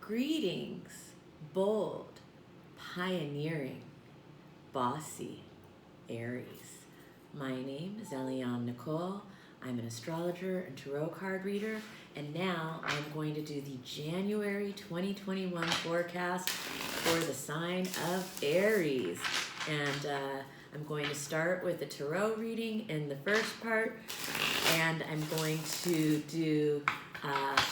Greetings, bold, pioneering, bossy Aries. My name is Eliane Nicole. I'm an astrologer and tarot card reader, and now I'm going to do the January 2021 forecast for the sign of Aries. And I'm going to start with a tarot reading in the first part, and I'm going to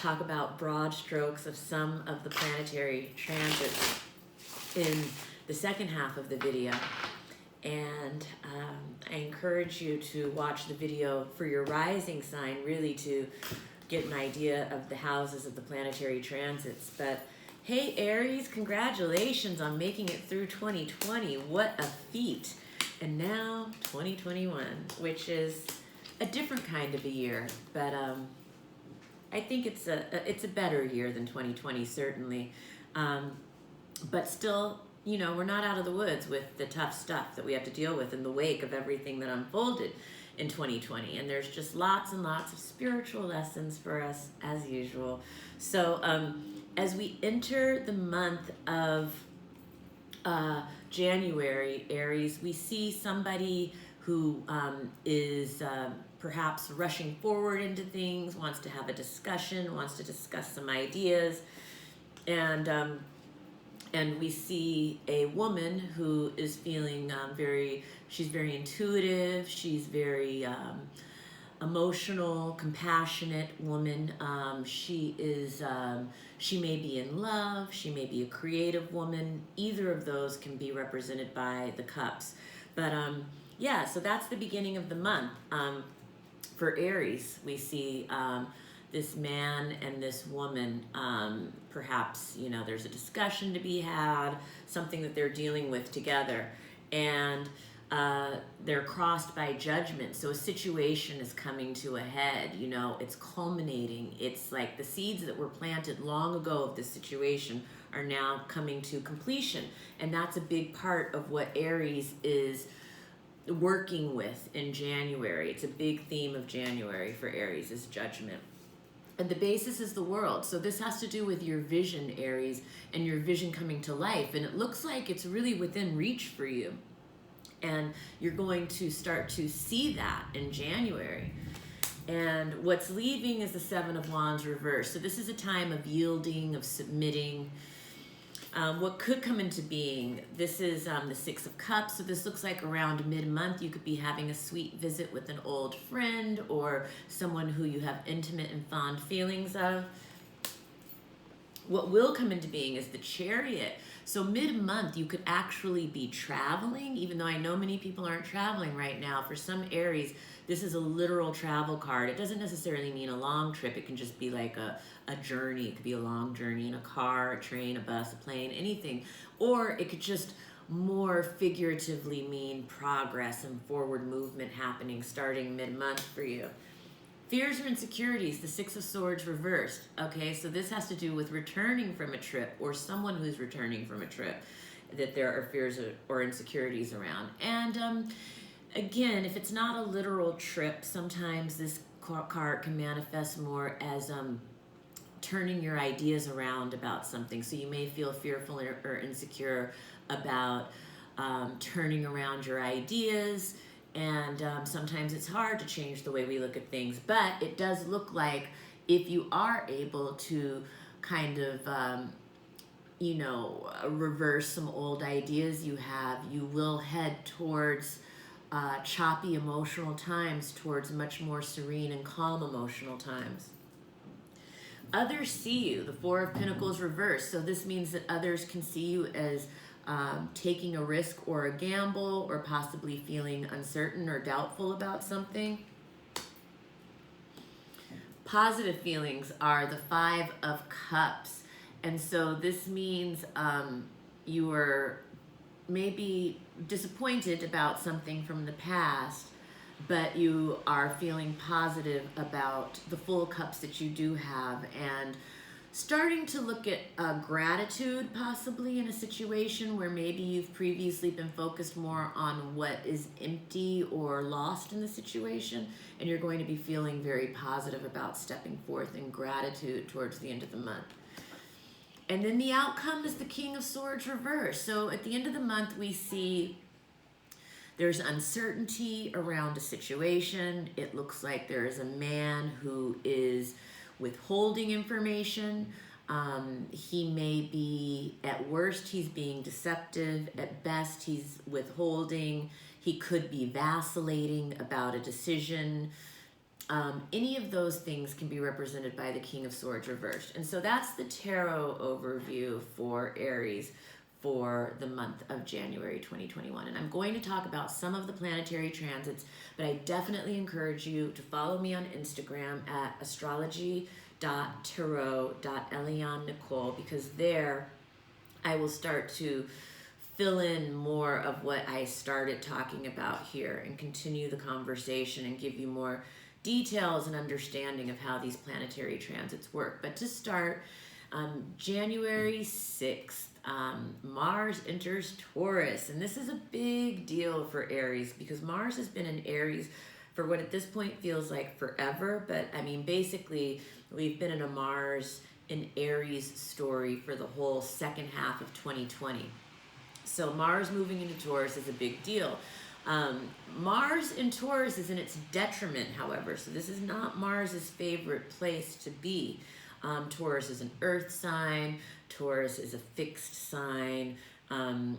talk about broad strokes of some of the planetary transits in the second half of the video. And I encourage you to watch the video for your rising sign, really to get an idea of the houses of the planetary transits. But hey Aries, congratulations on making it through 2020. What a feat. And now 2021, which is a different kind of a year, but I think it's a better year than 2020, certainly. But still, you know, we're not out of the woods with the tough stuff that we have to deal with in the wake of everything that unfolded in 2020. And there's just lots and lots of spiritual lessons for us as usual. So as we enter the month of January, Aries, we see somebody who is perhaps rushing forward into things, wants to have a discussion, wants to discuss some ideas, and we see a woman who is feeling she's very intuitive, she's very emotional, compassionate woman. She may be in love, she may be a creative woman. Either of those can be represented by the cups. But yeah, so that's the beginning of the month. For Aries, we see this man and this woman, perhaps, you know, there's a discussion to be had, something that they're dealing with together, and they're crossed by judgment. So a situation is coming to a head, you know, it's culminating. It's like the seeds that were planted long ago of this situation are now coming to completion. And that's a big part of what Aries is working with in January. It's a big theme of January for Aries, is judgment. And the basis is the world. So this has to do with your vision, Aries, and your vision coming to life. And it looks like it's really within reach for you. And you're going to start to see that in January. And what's leaving is the Seven of Wands reversed. So this is a time of yielding, of submitting. What could come into being, this is the Six of Cups. So this looks like around mid-month you could be having a sweet visit with an old friend or someone who you have intimate and fond feelings of. What will come into being is the Chariot. So mid-month you could actually be traveling, even though I know many people aren't traveling right now. For some Aries, this is a literal travel card. It doesn't necessarily mean a long trip. It can just be like a journey. It could be a long journey in a car, a train, a bus, a plane, anything. Or it could just more figuratively mean progress and forward movement happening starting mid-month for you. Fears or insecurities, the Six of Swords reversed. Okay, so this has to do with returning from a trip or someone who's returning from a trip that there are fears or insecurities around. And again, if it's not a literal trip, sometimes this card can manifest more as turning your ideas around about something. So you may feel fearful or insecure about turning around your ideas. And sometimes it's hard to change the way we look at things, but it does look like if you are able to kind of, you know, reverse some old ideas you have, you will head towards choppy emotional times, towards much more serene and calm emotional times. Others see you, the Four of Pentacles reversed. So this means that others can see you as taking a risk or a gamble, or possibly feeling uncertain or doubtful about something. Positive feelings are the Five of Cups. And so this means you are maybe disappointed about something from the past, but you are feeling positive about the full cups that you do have, and starting to look at gratitude possibly in a situation where maybe you've previously been focused more on what is empty or lost in the situation, and you're going to be feeling very positive about stepping forth in gratitude towards the end of the month. And then the outcome is the King of Swords reversed. So at the end of the month, we see there's uncertainty around a situation. It looks like there is a man who is withholding information. He may be, at worst, he's being deceptive. At best, he's withholding. He could be vacillating about a decision. Any of those things can be represented by the King of Swords reversed. And so that's the tarot overview for Aries for the month of January 2021. And I'm going to talk about some of the planetary transits, but I definitely encourage you to follow me on Instagram at astrology.tarot.Eliane Nicole, because there I will start to fill in more of what I started talking about here and continue the conversation and give you more details and understanding of how these planetary transits work. But to start, January 6th, Mars enters Taurus, and this is a big deal for Aries because Mars has been in Aries for what at this point feels like forever, but I mean, basically, we've been in a Mars in Aries story for the whole second half of 2020. So Mars moving into Taurus is a big deal. Mars in Taurus is in its detriment, however, so this is not Mars's favorite place to be. Taurus is an earth sign. Taurus is a fixed sign. And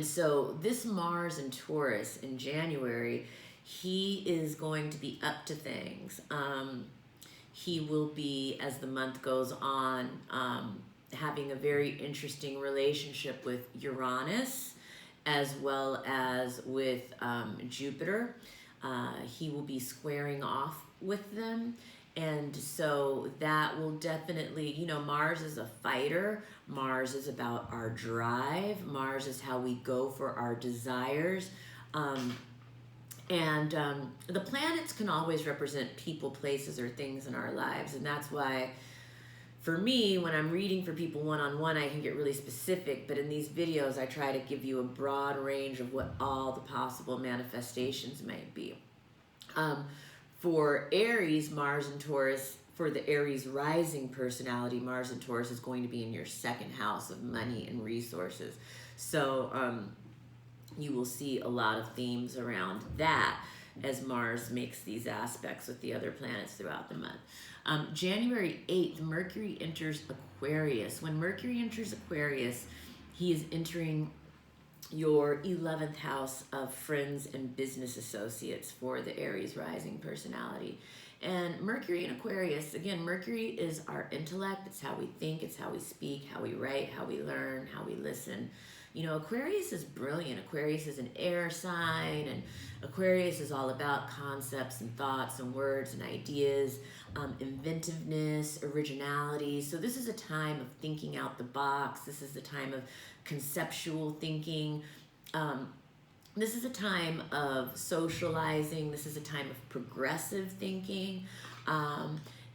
so this Mars in Taurus in January, he is going to be up to things. He will be, as the month goes on, having a very interesting relationship with Uranus as well as with Jupiter. He will be squaring off with them. And so that will definitely, you know, Mars is a fighter. Mars is about our drive. Mars is how we go for our desires. The planets can always represent people, places, or things in our lives. And that's why, for me, when I'm reading for people one-on-one, I can get really specific. But in these videos, I try to give you a broad range of what all the possible manifestations might be. For Aries, Mars and Taurus, for the Aries rising personality, Mars and Taurus is going to be in your second house of money and resources. So you will see a lot of themes around that as Mars makes these aspects with the other planets throughout the month. January 8th, Mercury enters Aquarius. When Mercury enters Aquarius, he is entering your 11th house of friends and business associates for the Aries rising personality. And Mercury in Aquarius, again, Mercury is our intellect. It's how we think, it's how we speak, how we write, how we learn, how we listen. You know, Aquarius is brilliant. Aquarius is an air sign, and Aquarius is all about concepts and thoughts and words and ideas, inventiveness, originality. So this is a time of thinking out the box. This is a time of conceptual thinking. This is a time of socializing. This is a time of progressive thinking. Yeah,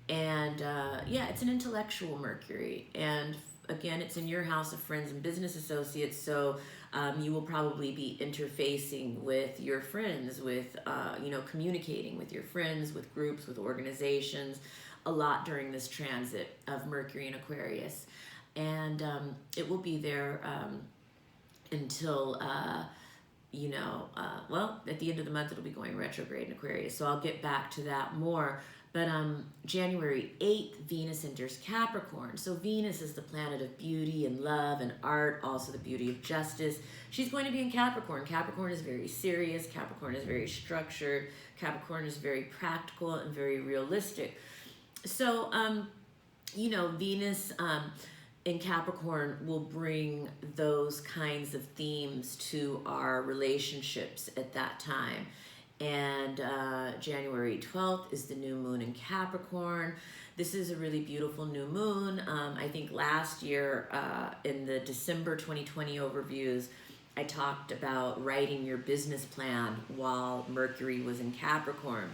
it's an intellectual Mercury. And again, it's in your house of friends and business associates, so you will probably be interfacing with your friends, with, communicating with your friends, with groups, with organizations, a lot during this transit of Mercury in Aquarius. And it will be there until, at the end of the month, it'll be going retrograde in Aquarius, so I'll get back to that more. But January 8th, Venus enters Capricorn. So Venus is the planet of beauty and love and art, also the beauty of justice. She's going to be in Capricorn. Capricorn is very serious. Capricorn is very structured. Capricorn is very practical and very realistic. So, Venus in Capricorn will bring those kinds of themes to our relationships at that time. And January 12th is the new moon in Capricorn. This is a really beautiful new moon. I think last year in the December 2020 overviews, I talked about writing your business plan while Mercury was in Capricorn.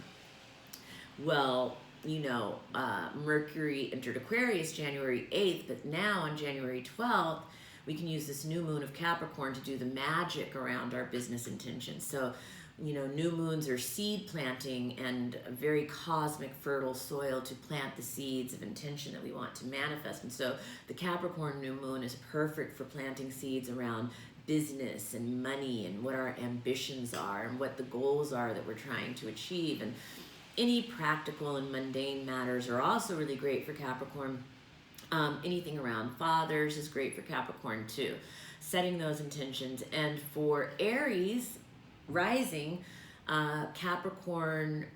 Well, Mercury entered Aquarius January 8th, but now on January 12th, we can use this new moon of Capricorn to do the magic around our business intentions. So New moons are seed planting and a very cosmic fertile soil to plant the seeds of intention that we want to manifest. And so the Capricorn new moon is perfect for planting seeds around business and money and what our ambitions are and what the goals are that we're trying to achieve. And any practical and mundane matters are also really great for Capricorn. Anything around fathers is great for Capricorn too. Setting those intentions. And for Aries rising, Capricorn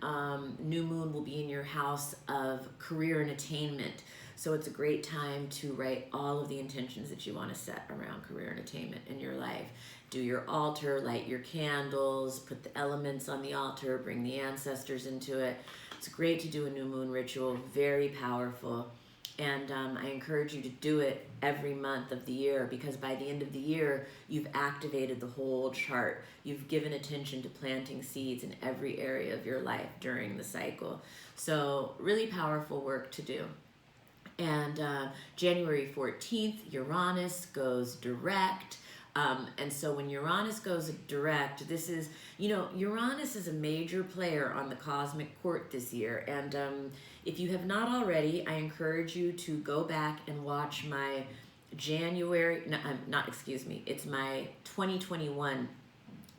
new moon will be in your house of career and attainment. So it's a great time to write all of the intentions that you want to set around career and attainment in your life. Do your altar, light your candles, put the elements on the altar, bring the ancestors into it. It's great to do a new moon ritual, very powerful. And I encourage you to do it every month of the year, because by the end of the year, you've activated the whole chart. You've given attention to planting seeds in every area of your life during the cycle. So really powerful work to do. And January 14th, Uranus goes direct. And so when Uranus goes direct, this is, Uranus is a major player on the cosmic court this year. And if you have not already, I encourage you to go back and watch my it's my 2021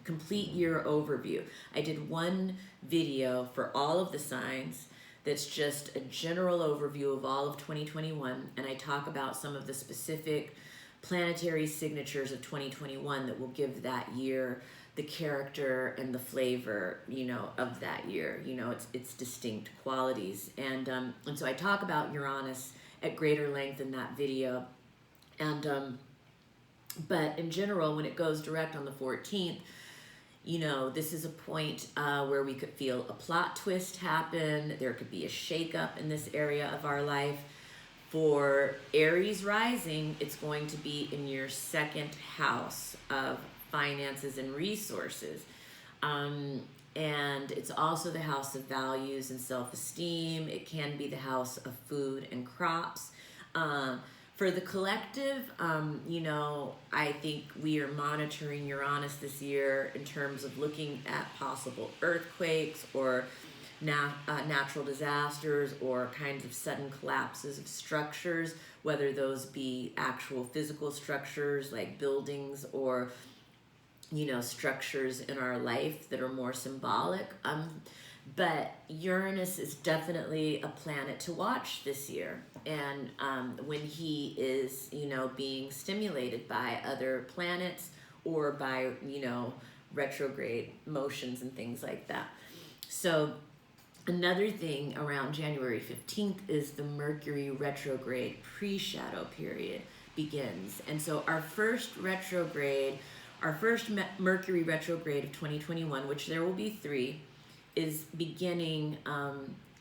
complete year overview. I did one video for all of the signs that's just a general overview of all of 2021, and I talk about some of the specific planetary signatures of 2021 that will give that year the character and the flavor, of that year, its distinct qualities. And so I talk about Uranus at greater length in that video. And but in general, when it goes direct on the 14th, this is a point where we could feel a plot twist happen. There could be a shakeup in this area of our life. For Aries rising, it's going to be in your second house of finances and resources. And it's also the house of values and self-esteem. It can be the house of food and crops. For the collective, I think we are monitoring Uranus this year in terms of looking at possible earthquakes or natural disasters or kinds of sudden collapses of structures, whether those be actual physical structures like buildings or, structures in our life that are more symbolic. But Uranus is definitely a planet to watch this year. And when he is, being stimulated by other planets or by, retrograde motions and things like that. So another thing around January 15th is the Mercury retrograde pre-shadow period begins. And so our first Mercury retrograde of 2021, which there will be 3, is beginning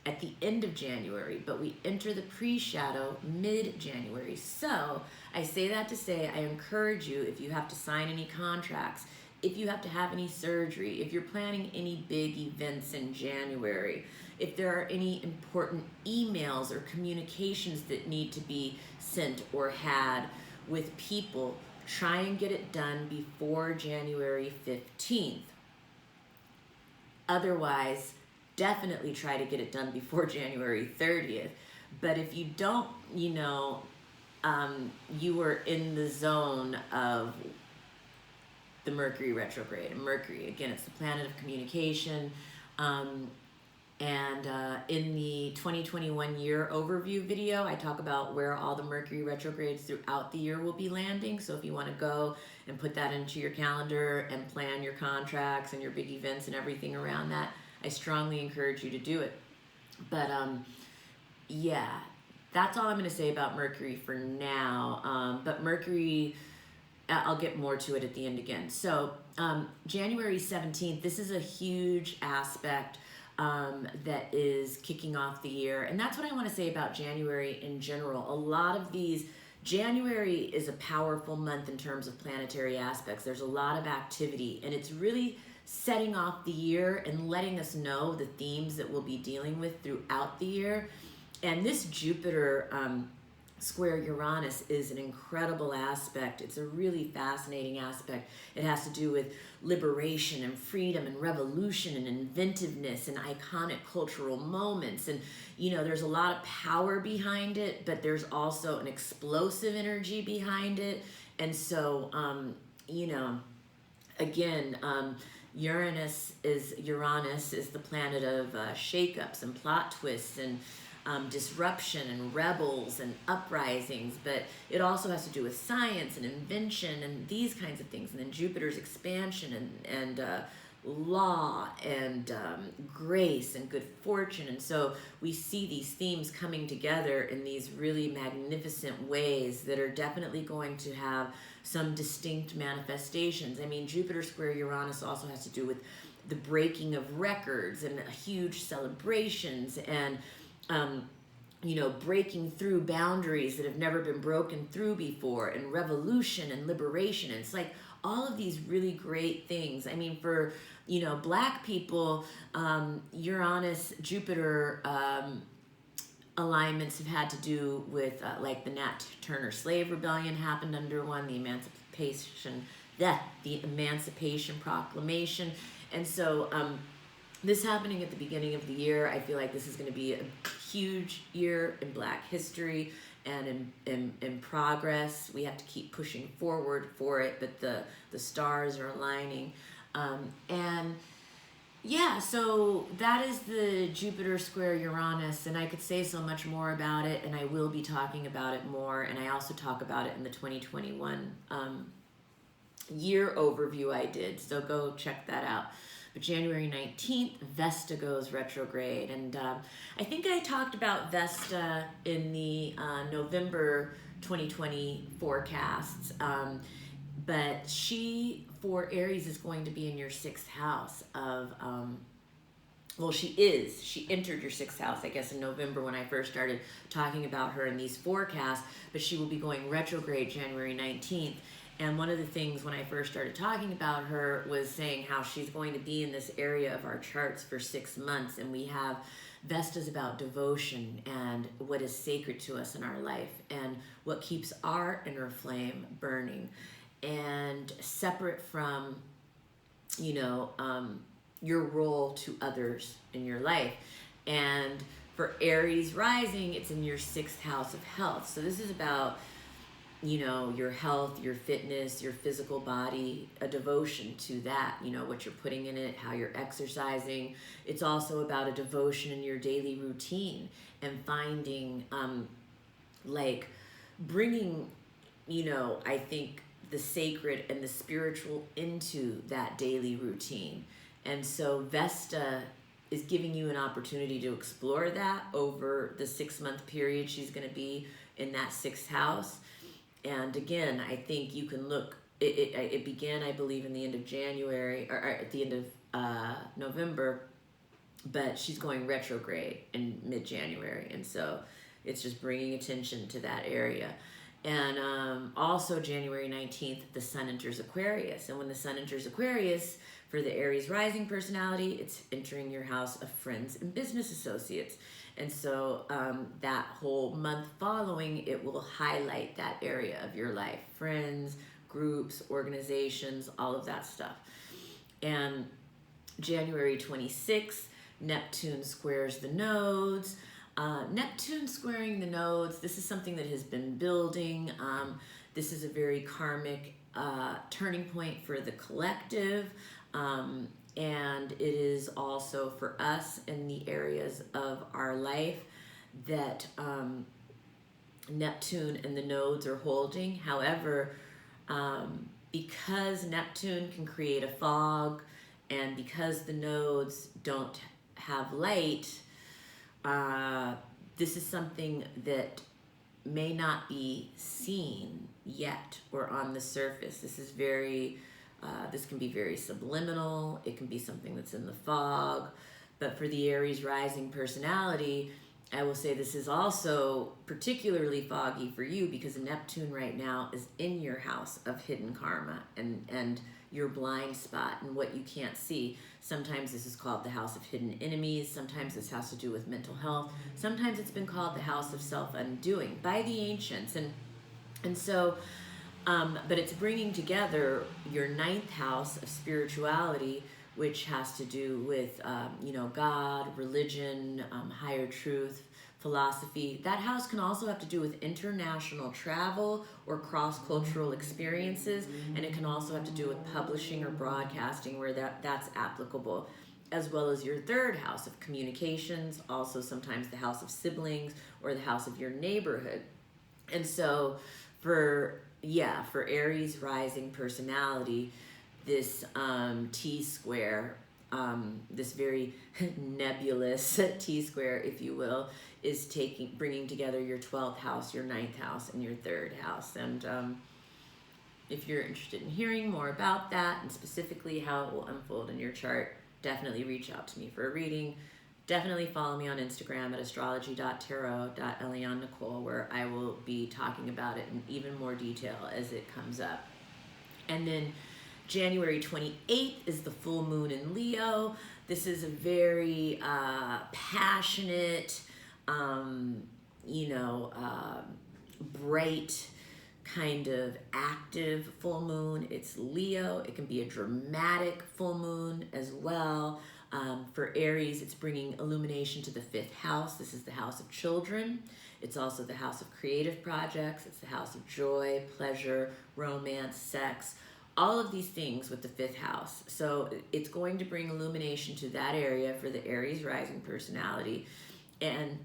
at the end of January, but we enter the pre-shadow mid-January. So I say that to say I encourage you, if you have to sign any contracts, if you have to have any surgery, if you're planning any big events in January, if there are any important emails or communications that need to be sent or had with people, try and get it done before January 15th. Otherwise, definitely try to get it done before January 30th. But if you don't, you are in the zone of the Mercury retrograde. And Mercury, again, it's the planet of communication. And in the 2021 year overview video, I talk about where all the Mercury retrogrades throughout the year will be landing. So if you want to go and put that into your calendar and plan your contracts and your big events and everything around that, I strongly encourage you to do it. But yeah, that's all I'm going to say about Mercury for now. But Mercury, I'll get more to it at the end again. So January 17th, this is a huge aspect that is kicking off the year. And that's what I want to say about January in general. A lot of January is a powerful month in terms of planetary aspects. There's a lot of activity, and it's really setting off the year and letting us know the themes that we'll be dealing with throughout the year. And this Jupiter square Uranus is an incredible aspect. It's a really fascinating aspect. It has to do with liberation and freedom and revolution and inventiveness and iconic cultural moments. And, you know, there's a lot of power behind it, but there's also an explosive energy behind it. And so, you know, again, Uranus is the planet of shakeups and plot twists and disruption and rebels and uprisings, but it also has to do with science and invention and these kinds of things. And then Jupiter's expansion and law and grace and good fortune. And so we see these themes coming together in these really magnificent ways that are definitely going to have some distinct manifestations. I mean, Jupiter square Uranus also has to do with the breaking of records and huge celebrations and you know, breaking through boundaries that have never been broken through before, and revolution and liberation. And it's like all of these really great things. I mean, for, you know, Black people, Uranus, Jupiter alignments have had to do with like the Nat Turner slave rebellion happened under one, the Emancipation Proclamation. And so this happening at the beginning of the year, I feel like this is going to be a huge year in Black history and in progress. We have to keep pushing forward for it, but the stars are aligning. And yeah, so that is the Jupiter square Uranus, and I could say so much more about it, and I will be talking about it more, and I also talk about it in the 2021 year overview I did, so go check that out. But January 19th, Vesta goes retrograde. And I think I talked about Vesta in the November 2020 forecasts. But she, for Aries, is going to be in your 6th house of, well, she entered your 6th house, I guess, in November when I first started talking about her in these forecasts. But she will be going retrograde January 19th. And one of the things when I first started talking about her was saying how she's going to be in this area of our charts for 6 months. And we have Vesta's about devotion and what is sacred to us in our life and what keeps our inner flame burning and separate from, you know, your role to others in your life. And for Aries rising, it's in your 6th house of health. So this is about, you know, your health, your fitness, your physical body, a devotion to that, you know, what you're putting in it, how you're exercising. It's also about a devotion in your daily routine and finding, like, bringing, you know, I think the sacred and the spiritual into that daily routine. And so Vesta is giving you an opportunity to explore that over the 6-month period she's going to be in that 6th house. And again, I think you can look, it began, I believe, in the end of January, or at the end of November, but she's going retrograde in mid-January. And so it's just bringing attention to that area. And also January 19th, the sun enters Aquarius. And when the sun enters Aquarius, for the Aries rising personality, it's entering your house of friends and business associates. And so that whole month following, it will highlight that area of your life. Friends, groups, organizations, all of that stuff. And January 26th, Neptune squares the nodes. Neptune squaring the nodes, this is something that has been building. This is a very karmic turning point for the collective. And it is also for us in the areas of our life that Neptune and the nodes are holding. However, because Neptune can create a fog and because the nodes don't have light, this is something that may not be seen yet or on the surface. This is very... this can be very subliminal. It can be something that's in the fog. But for the Aries rising personality, I will say this is also particularly foggy for you because Neptune right now is in your house of hidden karma and your blind spot and what you can't see. Sometimes this is called the house of hidden enemies. Sometimes this has to do with mental health. Sometimes it's been called the house of self-undoing by the ancients. And so, but it's bringing together your ninth house of spirituality, which has to do with, God, religion, higher truth, philosophy. That house can also have to do with international travel or cross-cultural experiences, and it can also have to do with publishing or broadcasting where that's applicable, as well as your third house of communications, also sometimes the house of siblings or the house of your neighborhood. And so for Aries rising personality, this T-square, this very nebulous T-square, if you will, is bringing together your 12th house, your 9th house, and your 3rd house. And if you're interested in hearing more about that and specifically how it will unfold in your chart, definitely reach out to me for a reading. Definitely follow me on Instagram at astrology.tarot.Eliane Nicole, where I will be talking about it in even more detail as it comes up. And then January 28th is the full moon in Leo. This is a very passionate, bright, kind of active full moon. It's Leo. It can be a dramatic full moon as well. For Aries, it's bringing illumination to the 5th house. This is the house of children. It's also the house of creative projects. It's the house of joy, pleasure, romance, sex, all of these things with the 5th house. So it's going to bring illumination to that area for the Aries rising personality. And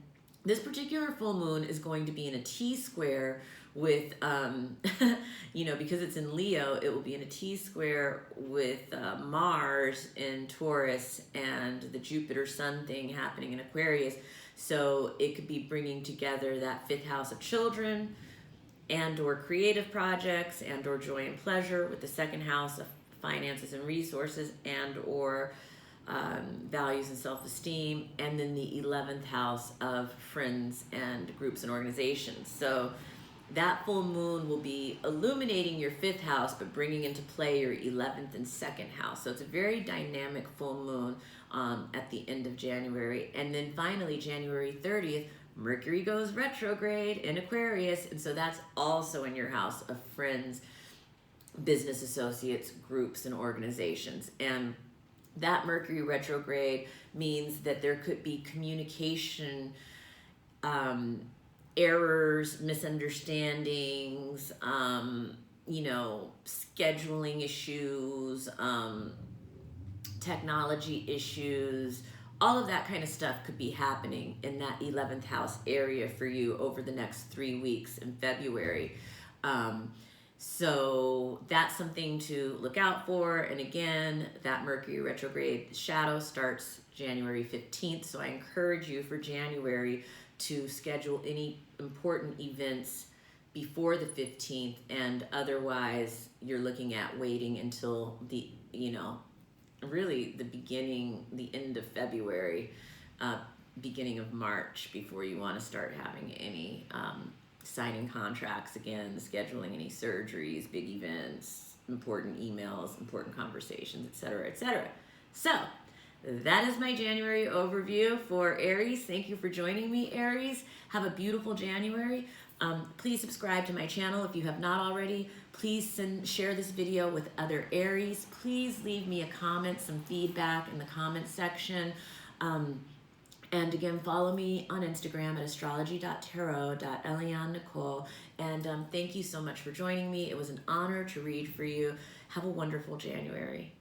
this particular full moon is going to be in a T-square with, because it's in Leo, it will be in a T-square with Mars in Taurus and the Jupiter-Sun thing happening in Aquarius. So it could be bringing together that 5th house of children and or creative projects and or joy and pleasure with the 2nd house of finances and resources and or values and self-esteem, and then the 11th house of friends and groups and organizations. So that full moon will be illuminating your 5th house, but bringing into play your 11th and 2nd house. So it's a very dynamic full moon at the end of January. And then finally, January 30th, Mercury goes retrograde in Aquarius. And so that's also in your house of friends, business associates, groups, and organizations. And that Mercury retrograde means that there could be communication errors, misunderstandings, scheduling issues, technology issues, all of that kind of stuff could be happening in that 11th house area for you over the next 3 weeks in February. So that's something to look out for. And again, that Mercury retrograde shadow starts January 15th. So I encourage you for January to schedule any important events before the 15th, and otherwise you're looking at waiting until the, really the end of February, beginning of March before you want to start having any signing contracts again, scheduling any surgeries, big events, important emails, important conversations, etc., etc. So that is my January overview for Aries. Thank you for joining me, Aries. Have a beautiful January. Please subscribe to my channel if you have not already. Please share this video with other Aries. Please leave me a comment, some feedback in the comment section. And again, follow me on Instagram at astrology.tarot.Eliane Nicole. And thank you so much for joining me. It was an honor to read for you. Have a wonderful January.